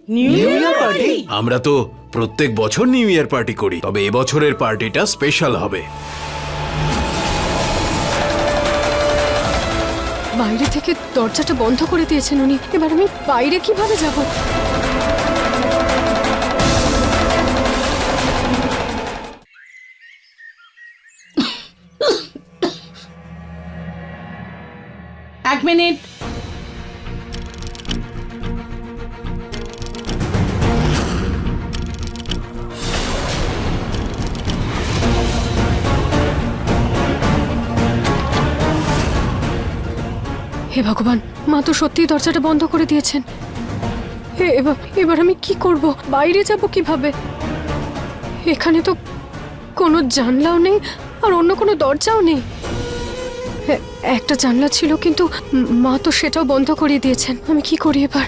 New year party? আমরা তো প্রত্যেক বছর নিউ ইয়ার পার্টি করি, তবে এবছরের পার্টিটা স্পেশাল হবে। বাইরে থেকে দরজাটা বন্ধ করে দিয়েছেন উনি। এবার আমি বাইরে কিভাবে যাব? এক মিনিট। হে ভগবান, মা তো সত্যিই দরজাটা বন্ধ করে দিয়েছেন। এবার আমি কি করব? বাইরে যাব কিভাবে? এখানে তো কোনো জানলাও নেই আর অন্য কোনো দরজাও নেই। একটা জানলা ছিল, কিন্তু মা তো সেটাও বন্ধ করে দিয়েছেন। আমি কি করি এবার?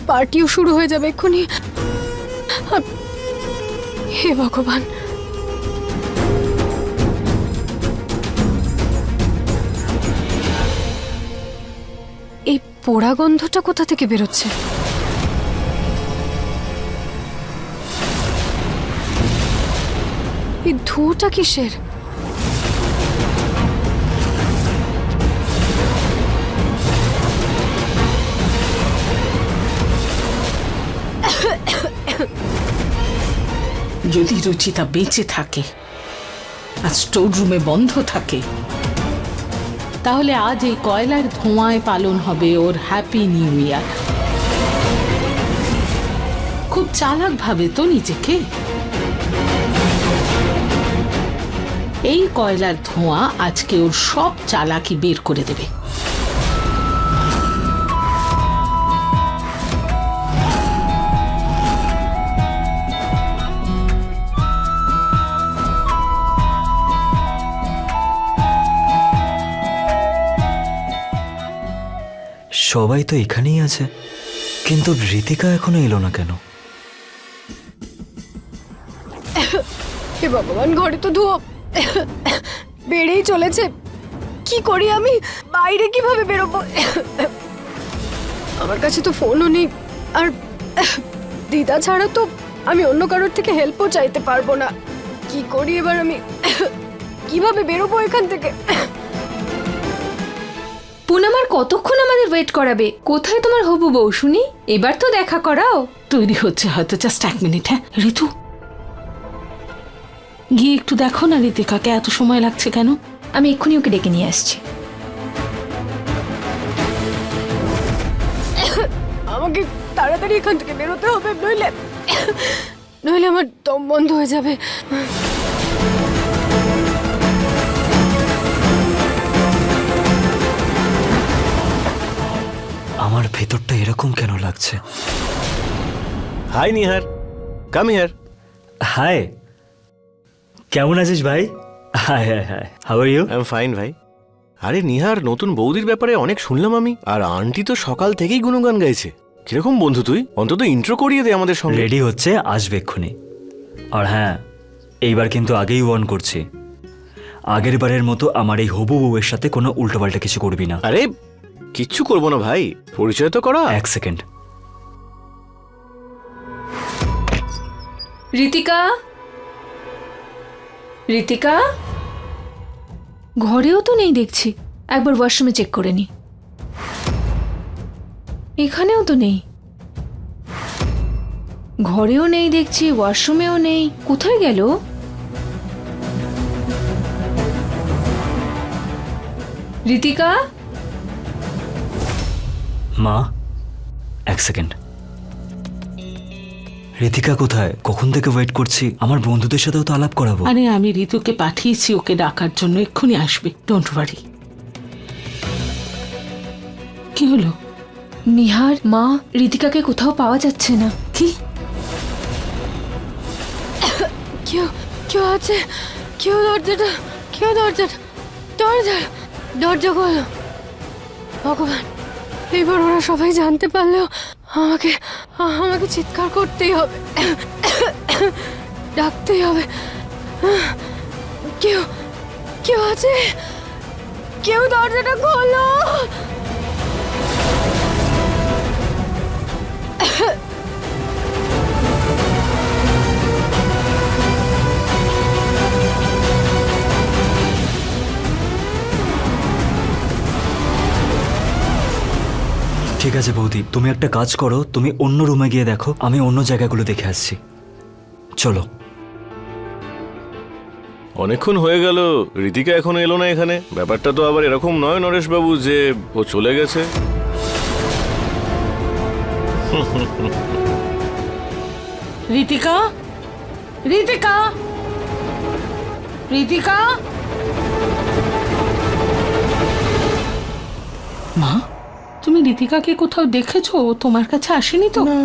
পার্টিও শুরু হয়ে যাবে এক্ষুনি। হে ভগবান, এই পোড়া গন্ধটা কোথা থেকে বেরোচ্ছে? এই ধোঁয়াটা কিসের? যদি রুচিতা বেঁচে থাকে আর স্টোর রুমে বন্ধ থাকে, তাহলে আজ এই কয়লার ধোঁয়ায় পালন হবে ওর হ্যাপি নিউ ইয়ার। খুব চালাক ভাবে তো নিজেকে। এই কয়লার ধোঁয়া আজকে ওর সব চালাকি বের করে দেবে। সবাই তো এখানেই আছে, কিন্তু ঋতিকা এখনো এলো না কেন? হে ভগবান, ঘরে তো ধোঁয়া বেড়েই চলেছে। কি করি আমি? বাইরে কিভাবে বেরোবো? আমার কাছে তো ফোনও নেই, আর দিদা ছাড়া তো আমি অন্য কারোর থেকে হেল্পও চাইতে পারবো না। কি করি এবার আমি? কিভাবে বেরোবো এখান থেকে? পুনম আর কতক্ষণ আমাদের ওয়েট করাবে? কোথায় তোমার হবু বউ শুনি? এবার তো দেখা করাও। তৈরি হচ্ছে হয়তো, জাস্ট এক মিনিট। হ্যাঁ ঋতু, গিয়ে একটু দেখো না ঋতিকাকে, এত সময় লাগছে কেন? আমি এক্ষুনি ওকে ডেকে নিয়ে আসছি। আমাকে তাড়াতাড়ি এখান থেকে বেরোতে হবে, নইলে নইলে আমার দম বন্ধ হয়ে যাবে। আমার ভেতরটা এরকম কেন লাগছে? Hi Nihar, come here. Hi, কেমন আছিস ভাই? Hi hi hi, how are you? I am fine ভাই। আরে নিহার, নতুন বৌদির ব্যাপারে অনেক শুনলাম আমি, আর আন্টি তো সকাল থেকেই গুণগান গাইছে। কিরকম বন্ধু তুই? অন্তত ইন্ট্রো করিয়ে দে আমাদের সঙ্গে। রেডি হচ্ছে, আসবে এক্ষুনি। আর হ্যাঁ, এইবার কিন্তু আগেই ওয়ার্ন করছি, আগের বারের মতো আমার এই হবু বউয়ের সাথে কোনো উল্টোপাল্টা কিছু করবি না। আরে কিচ্ছু করবো না ভাই, পরিচয় তো করা। এক সেকেন্ড। ঋতিকা, ঋতিকা ঘরেও তো নেই দেখছি। একবার ওয়াশরুমে চেক করে নি। এখানেও তো নেই, ঘরেও নেই দেখছি, ওয়াশরুমেও নেই। কোথায় গেল? ঋতিকা, মা এক সেকেন্ড। ঋতিকা কোথায়? কখন থেকে ওয়েট করছি, আমার বন্ধুদের সাথেও তো আলাপ করাবো। আরে আমি ঋতুকে পাঠিয়েছি ওকে ডাকার জন্য, এক্ষুনি আসবে, ডোন্ট ওয়ারি। কি হলো? নিহার, মা, ঋতিকাকে কোথাও পাওয়া যাচ্ছে না। কি? কেউ কেউ আছে? কেউ দরজাটা, কেউ দরজাটা, দরজা দরজা খোলো। ভগবান, এবার ওরা সবাই জানতে পারলেও আমাকে আমাকে চিৎকার করতেই হবে, ডাকতেই হবে। কেউ কেউ আছে? কেউ দরজাটা খোলো। আছে বৌদি, তুমি একটা কাজ করো, তুমি অন্য রুমে গিয়ে দেখো, আমি অন্য জায়গাগুলো দেখে আসছি। চলো। অনেকক্ষণ হয়ে গেল, ঋতিকা এখনো এলো না এখানে। ব্যাপারটা তো আবার এরকম নয় নরেশবাবু যে ও চলে গেছে। ঋতিকা, ঋতিকা, ঋতিকা। মা, তুমি ঋতিকাকে কোথাও দেখেছো? ও তোমার কাছে আসেনি তো? না,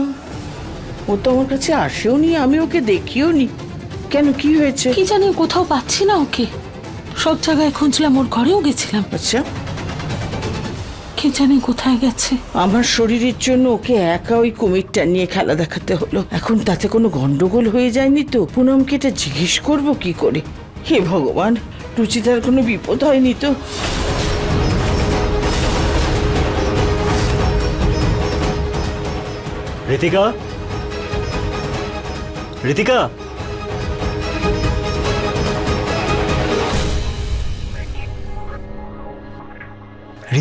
ও তো আমার কাছে আসেও নি, আমি ওকে দেখিও নি। কেন, কি হয়েছে? কি জানি, কোথাও পাচ্ছি না ওকে। সব জায়গায় খুঁজলাম, ওর ঘরেও গেছিলাম। আচ্ছা, কে জানি কোথায় গেছে। আমার শরীরের জন্য ওকে একা ওই কুমিরটা নিয়ে খেলা দেখাতে হলো। এখন তাতে কোনো গন্ডগোল হয়ে যায়নি তো? পুনমকে এটা জিজ্ঞেস করবো কি করে? হে ভগবান, রুচিতার কোনো বিপদ হয়নি তো? ঋতিকা, ঋতিকা।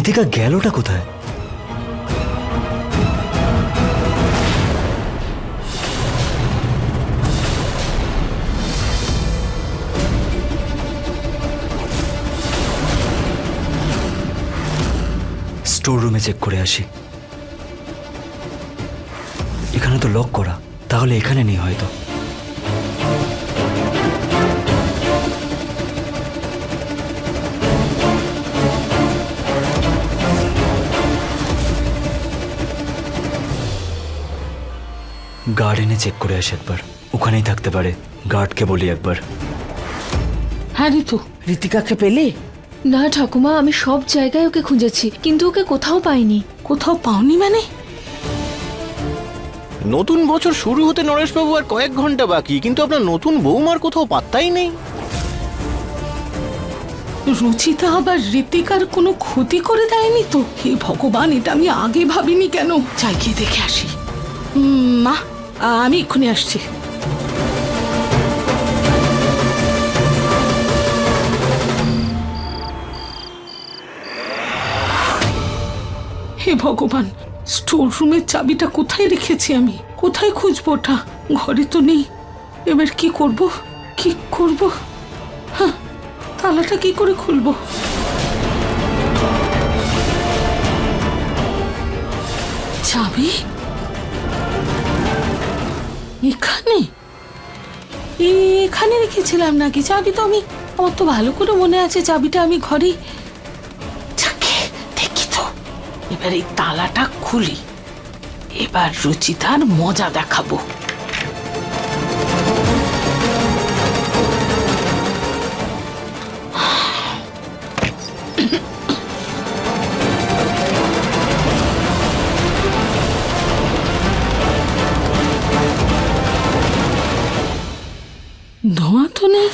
ঋতিকা গেলটা কোথায়? স্টোর রুমে চেক করে আসি। এখানে তো লক করা, তাহলে এখানে নেই হয়তো। গার্ডেনে চেক করে আসি একবার, ওখানেই থাকতে পারে। গার্ডকে বলি একবার। হ্যাঁ ঋতু। ঋতিকাকে পেলে? না ঠাকুমা, আমি সব জায়গায় ওকে খুঁজেছি, কিন্তু ওকে কোথাও পাইনি। কোথাও পাওনি মানে? নতুন বছর শুরু হতে নরেশবাবু আর কয়েক ঘন্টা বাকি, কিন্তু আপনার নতুন বৌমার কোথাও পাত্তাই নেই। রুচিতা আবার ঋতিকার কোনো ক্ষতি করে দেয়নি তো? হে ভগবান, এটা আমি আগে ভাবিনি কেন। যাই গিয়ে দেখে আসি। মা, আমি এক্ষুনি আসছি। হে ভগবান, স্টোর রুমের চাবিটা কোথায় রেখেছি আমি? কোথায় খুঁজবো ওটা? ঘরে তো নেই। এবার কি করব? কি করব? হ্যাঁ, তালাটা কি করে খুলবো? চাবি এখানে? এখানে রেখেছিলাম নাকি? চাবি তো আমি, আমার তো ভালো করে মনে আছে চাবিটা আমি ঘরেই। যাকে দেখি তো, এবার এই তালাটা খুলি। এবার রুচিতার মজা দেখাবো। ধোঁয়া তো নেই।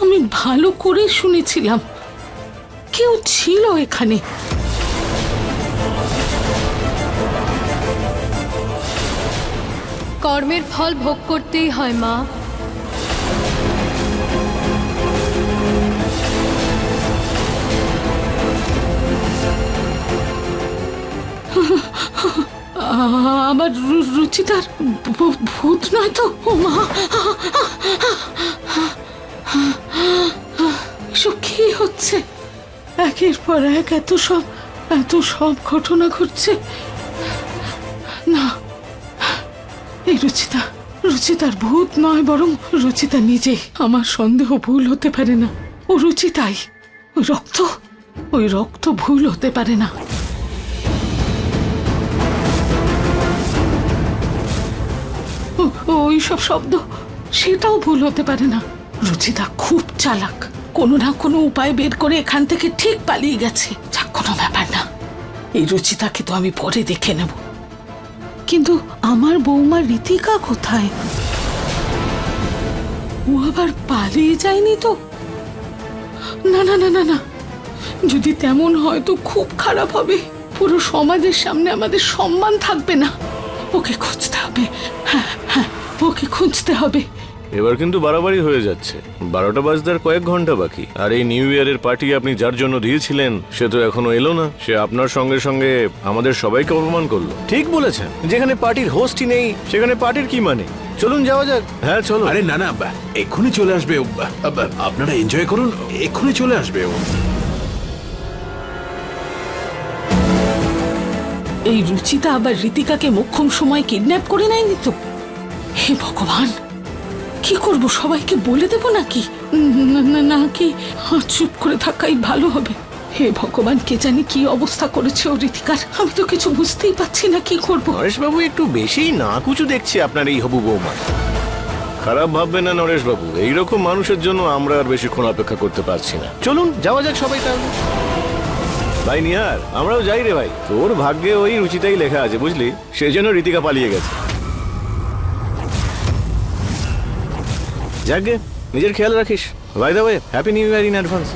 আমি ভালো করে শুনেছিলাম, কেউ ছিল এখানে। কর্মের ফল ভোগ করতেই হয় মা। আমার রুচিতার ভূত নয় তো? ও মা, এসব কি হচ্ছে? একের পর এক এত সব ঘটনা ঘটছে। না, এই রুচিতার ভূত নয়, বরং রুচিতা নিজেই। আমার সন্দেহ ভুল হতে পারে না। ও রুচিতাই। ওই রক্ত ভুল হতে পারে না। ওই সব শব্দ, সেটাও ভুল হতে পারে না। রুচিতা খুব চালাক, কোনো না কোনো উপায় বের করে এখান থেকে ঠিক পালিয়ে গেছে। যাক, কোনো ব্যাপার না, এই রুচিতাকে তো আমি পরে দেখে নেব। কিন্তু আমার বৌমা ঋতিকা কোথায়? ও আবার পালিয়ে যায়নি তো? না না না না না, যদি তেমন হয় তো খুব খারাপ হবে। পুরো সমাজের সামনে আমাদের সম্মান থাকবে না। ওকে খুঁজতে হবে। হ্যাঁ হ্যাঁ, ওকে খুঁজতে হবে। এবার কিন্তু বাড়াবাড়ি হয়ে যাচ্ছে। 12টা বাজতে আর কয়েক ঘন্টা বাকি। আর এই নিউ ইয়ারের পার্টি আপনি যার জন্য দিয়েছিলেন সে তো এখনো এলো না। সে আপনার সঙ্গে সঙ্গে আমাদের সবাইকে অপমান করলো। ঠিক বলেছেন, যেখানে পার্টির হোস্টই নেই সেখানে পার্টির কি মানে। চলুন যাওয়া যাক। হ্যাঁ চলো। আরে না না, এক্ষুনি চলে আসবে ও। আপনারা এনজয় করুন, এক্ষুনি চলে আসবে ও। এই রুচিতা আবার ঋতিকাকে মোক্ষম সময় কিডন্যাপ করে নেয়নি তো? হে ভগবান, কি করব? সবাইকে বলে দেব নাকি নাকি চুপ করে থাকাই ভালো হবে? হে ভগবান, কে জানি কি অবস্থা করেছে ও ঋতিকার। আমি তো কিছু বুঝতেই পারছি না কি করব। নরেশবাবু একটু বেশিই না কুচু দেখছি আপনার এই হবু বৌমা। খারাপ ভাববেন না নরেশবাবু, এইরকম মানুষের জন্য আমরা আর বেশিক্ষণ অপেক্ষা করতে পারছি না। চলুন যাওয়া যাক সবাই তাহলে। ভাই নিহার, আমরাও যাই রে ভাই। তোর ভাগ্যে ওই রুচিতাই লেখা আছে বুঝলি, সেজন্য ঋতিকা পালিয়ে গেছে। যাকে নিজের খেয়াল রাখিস। By the way, happy new year in advance.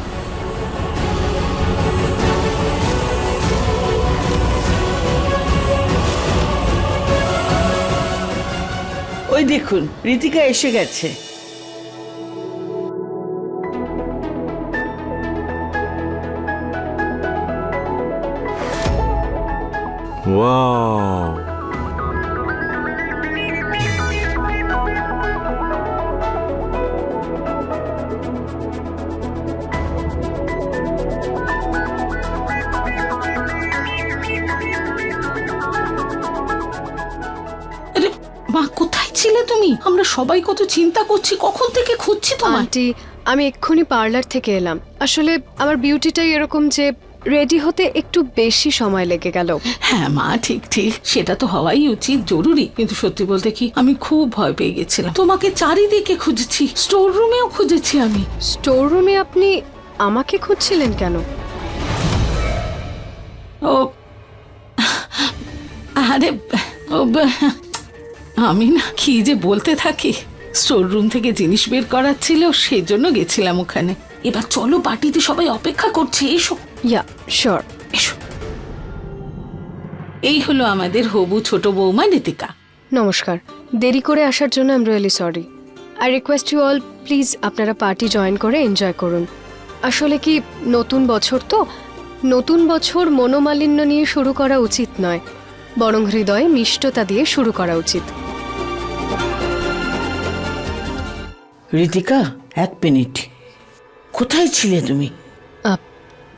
ওই দেখুন ঋতিকা এসে গেছে। ওয়াও, আরে মা, কোথায় ছিলে তুমি? আমরা সবাই কত চিন্তা করছি, কখন থেকে খুঁজছি তোমায়। আন্টি, আমি এক্ষুনি পার্লার থেকে এলাম। আসলে আমার বিউটিটাই এরকম যে রেডি হতে একটু বেশি সময় লেগে গেল। হ্যাঁ মা, ঠিক ঠিক, সেটা তো হওয়াই উচিত, জরুরি। কিন্তু সত্যি বলতে কি, আমি খুব ভয় পেয়ে গেছিলাম। তোমাকে চারিদিকে খুঁজেছি, স্টোর রুমেও খুঁজেছি আমি। স্টোর রুমে আপনি আমাকে খুঁজছিলেন কেন? ও আরে আমি না কি যে বলতে থাকি। স্টোর রুম থেকে জিনিস বের করার ছিল, সেই জন্য গেছিলাম ওখানে। এবার চলো, পার্টিতে সবাই অপেক্ষা করছে, এসো ইয়া শিওর। এসো। এই হলো আমাদের হবু ছোট বৌমা ঋতিকা। নমস্কার, দেরি করে আসার জন্য I am really sorry. I request you all, please আপনারা পার্টি জয়েন করে এনজয় করুন। আসলে কি, নতুন বছর তো, নতুন বছর মনোমালিন্য নিয়ে শুরু করা উচিত নয়, বরং হৃদয়ে মিষ্টতা দিয়ে শুরু করা উচিত। ঋতিকা, এক মিনিট, কোথায় ছিলে তুমি?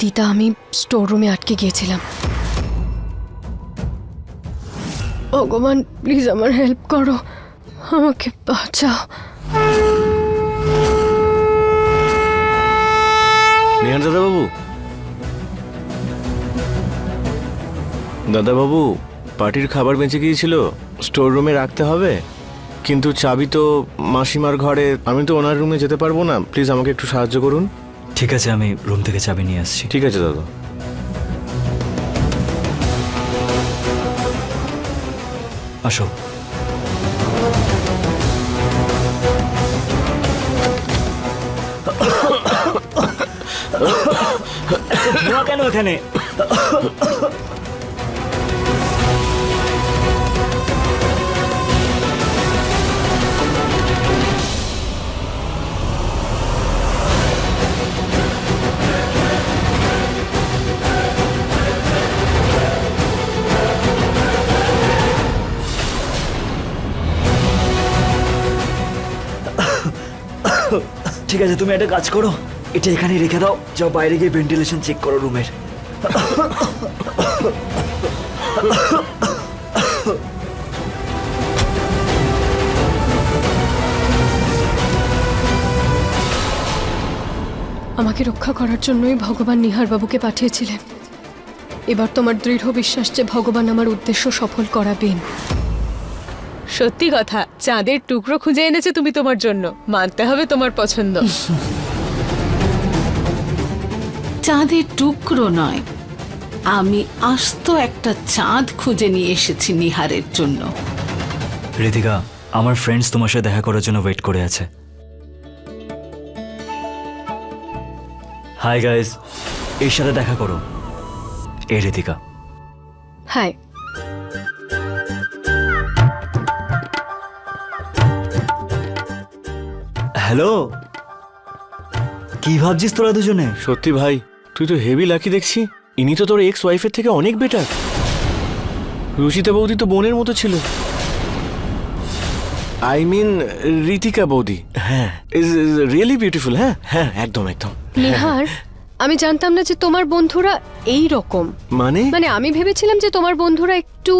দিদা, আমি স্টোর রুমে আটকে গিয়েছিলাম। ভগবান প্লিজ আমার হেল্প করো, আমাকে বাঁচাও। নিহার দাদাবাবু, দাদাবাবু, পার্টির খাবার বেঁচে গিয়েছিল, স্টোর রুমে রাখতে হবে, কিন্তু চাবি তো মাসিমার ঘরে। আমি তো ওনার রুমে যেতে পারবো না, প্লিজ আমাকে একটু সাহায্য করুন। ঠিক আছে, আমি রুম থেকে চাবি নিয়ে আসছি। ঠিক আছে দাদা। আসো। কেন এখানে? ঠিক আছে, তুমি একটা কাজ করো, এটা এখানে রেখে দাও, যাও বাইরে গিয়ে ভেন্টিলেশন চেক করো রুমের। আমাকে রক্ষা করার জন্যই ভগবান নিহার বাবুকে পাঠিয়েছিলেন। এবার তোমার দৃঢ় বিশ্বাস যে ভগবান আমার উদ্দেশ্য সফল করাবেন। সত্যি কথা, চাঁদের টুকরো খুঁজে এনেছে তুমি তোমার জন্য, মানতে হবে তোমার পছন্দ। চাঁদের টুকরো নয়, আমি আস্ত একটা চাঁদ খুঁজে নিয়ে এসেছি নিহারের জন্য। ঋতিকা, আমার ফ্রেন্ডস তোমার সাথে দেখা করার জন্য ওয়েট করে আছে। হাই গাইস, এর সাথে দেখা করো, এই ঋতিকা। হাই। হ্যালো, কি ভাবছিস তোরা দুজনে? সত্যি ভাই, তুই তো হেভি লাকি দেখছি। ইনি তো তোর এক্স ওয়াইফের থেকে অনেক বেটার। রুচিতা বৌদি তো বোনের মতো ছিল। আই মিন রীতিকা বৌদি। হ্যাঁ, ইজ রিয়েলি বিউটিফুল। হ্যাঁ হ্যাঁ, একদম একদম। নিহার, আমি জানতাম না যে তোমার বন্ধুরা এই রকম। মানে মানে আমি ভেবেছিলাম যে তোমার বন্ধুরা একটু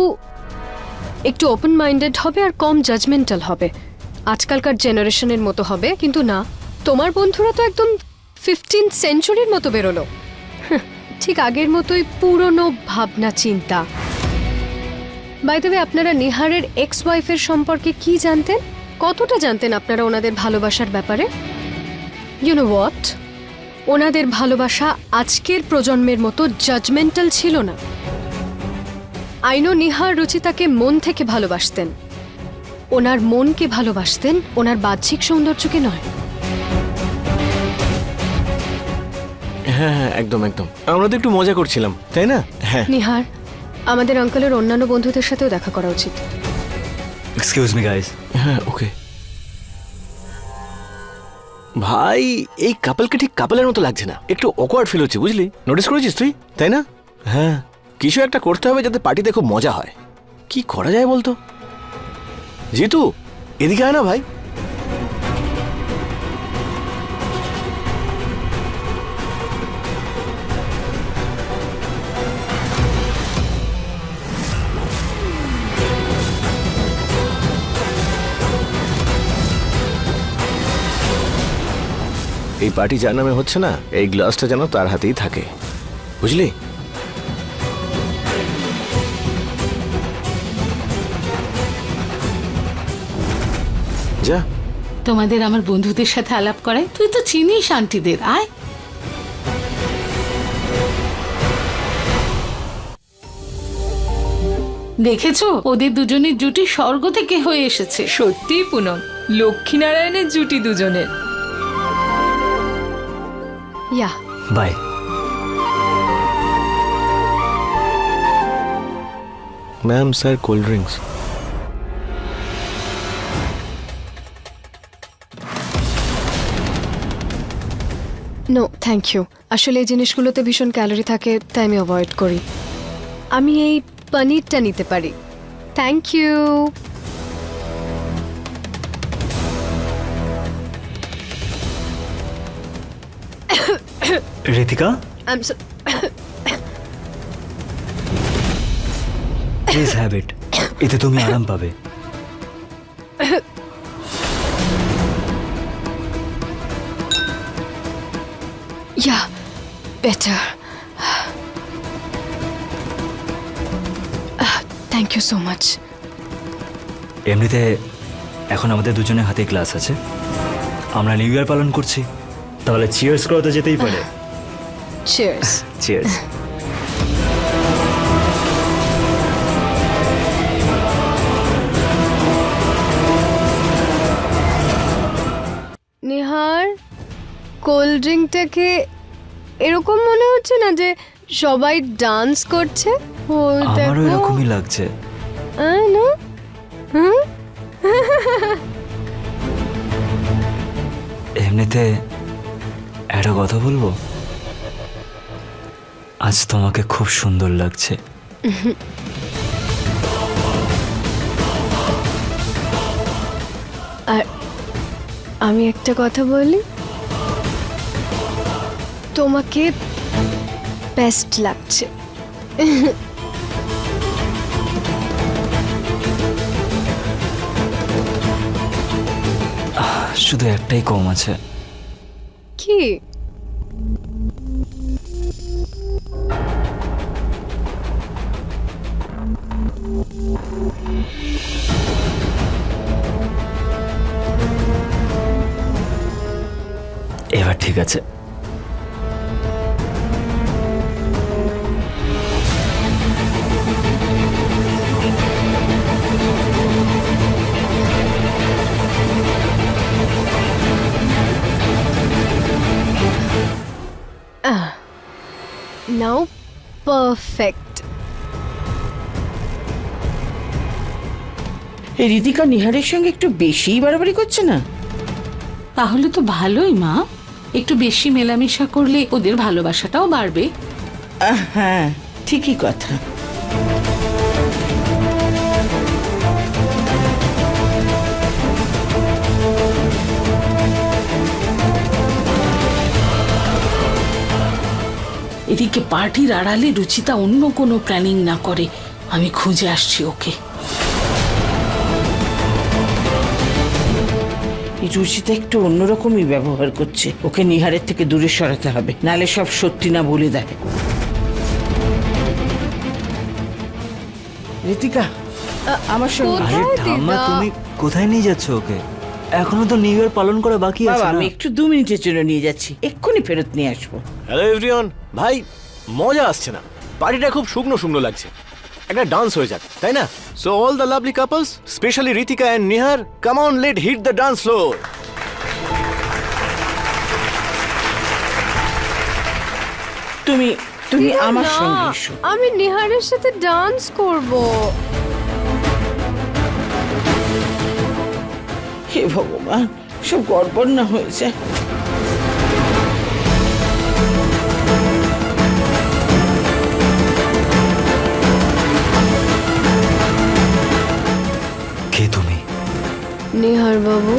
একটু ওপেন মাইন্ডেড হবে আর কম জাজমেন্টাল হবে, আজকালকার জেনারেশনের মতো হবে, কিন্তু না, তোমার বন্ধুরা তো একদম 15th সেঞ্চুরির মতো বেরোলো। ঠিক আগের মতোই পুরনো ভাবনা চিন্তা। বাই দ্য ওয়ে, আপনারা নিহারের এক্স ওয়াইফের সম্পর্কে কি জানতেন? কতটা জানতেন আপনারা ওনাদের ভালোবাসার ব্যাপারে? ইউ নো হোয়াট, ওনাদের ভালোবাসা আজকের প্রজন্মের মতো জাজমেন্টাল ছিল না। আইনো নিহার রুচিতাকে মন থেকে ভালোবাসতেন, ওনার মনকে ভালোবাসতেন, ওনার বাহ্যিক সৌন্দর্যকে নয়। হ্যাঁ হ্যাঁ, একদম একদম। আমরা তো একটু মজা করছিলাম, তাই না? হ্যাঁ। নিহার, আমাদের আঙ্কেলের অন্যান্য বন্ধুদের সাথেও দেখা করা উচিত। Excuse me guys. হ্যাঁ, ওকে। ভাই, এই কাপলকে ঠিক কাপলের মতো লাগছে না, একটু অকওয়ার্ড ফিল হচ্ছে, বুঝলি? নোটিস করেছিস তুই, তাই না? হ্যাঁ, কিছু একটা করতে হবে যাতে পার্টিতে খুব মজা হয়। কি করা যায় বলতো? জিতু, এদিকে আয় না ভাই। এই পার্টি যার নামে হচ্ছে না, এই গ্লাসটা যেন তার হাতেই থাকে, বুঝলি? যা। তোমাদের আমার বন্ধুদের সাথে আলাপ করায়। তুই তো চিনিস আন্টিদের। আয়। দেখেছো, ওদের দুজনের জুটি স্বর্গ থেকে হয়ে এসেছে। সত্যি পুনম, লক্ষ্মীনারায়ণের জুটি দুজনের। Yeah, bye. Ma'am, sir, cold drinks. No thank you. আসলে এই জিনিসগুলোতে ভীষণ ক্যালোরি থাকে, তাই আমি অ্যাভয়েড করি। আমি এই পনিরটা নিতে পারি। Thank you. Ritika, please have it, এতে তুমি আরাম পাবে। Yeah, better. Thank you so much. এমনিতে এখন আমাদের দুজনের হাতে ক্লাস আছে, আমরা নিউ ইয়ার পালন করছি, তাহলে চিয়ার্স করা তো যেতেই পারে। চিয়ার্স। চিয়ার্স। নিহার, কোল্ড ড্রিঙ্কটাকে এরকম মনে হচ্ছে না যে সবাই ডান্স করছে? আমারও এরকমই লাগছে। না? এমনিতে একটা কথা বলবো, আজ তোমাকে খুব সুন্দর লাগছে। আর আমি একটা কথা বলি, তোমাকে বেস্ট লাগছে। শুধু একটাই কম আছে। কি? এবার ঠিক আছে। নাও পারফেক্ট। এই রীতিকা নিহারের সঙ্গে একটু বেশিই বাড়াবাড়ি করছে না? তাহলে তো ভালোই মা, একটু বেশি মেলামেশা করলে ওদের ভালোবাসাটাও বাড়বে। হ্যাঁ, ঠিকই কথা। এদিকে পার্টির আড়ালে রুচিতা অন্য কোনো প্ল্যানিং না করে, আমি খুঁজে আসছি ওকে। এই রুচিতা একটু অন্যরকমই ব্যবহার করছে, ওকে নিহারের থেকে দূরে সরাতে হবে, নালে সব সত্যি না বলে দেয়। ঋতিকা, আমার সঙ্গে আরে ঠাম্মা, তুমি কোথায় নিয়ে যাচ্ছ ওকে? এখনো তো নিউ ইয়ার পালন করা বাকি আছে বাবা, না? আমি একটু 2 মিনিটের জন্য নিয়ে যাচ্ছি, এক্ষুনি ফেরত নিয়ে আসবো। হ্যালো এভরিওয়ান, ভাই মজা আসছে না, পার্টিটা খুব শুকনো শুকনো লাগছে, একটা ডান্স হয়ে যাক, তাই না? So all the lovely couples, specially Ritika and Nihar, come on, let hit the dance floor. তুমি তুমি আমার সঙ্গে এসো। আমি নিহারের সাথে ডান্স করব। হে ভগবান, সব গড়বড় না হয়ে যায়। কে তুমি? নিহার বাবু,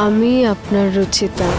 আমি আপনার রুচিতা।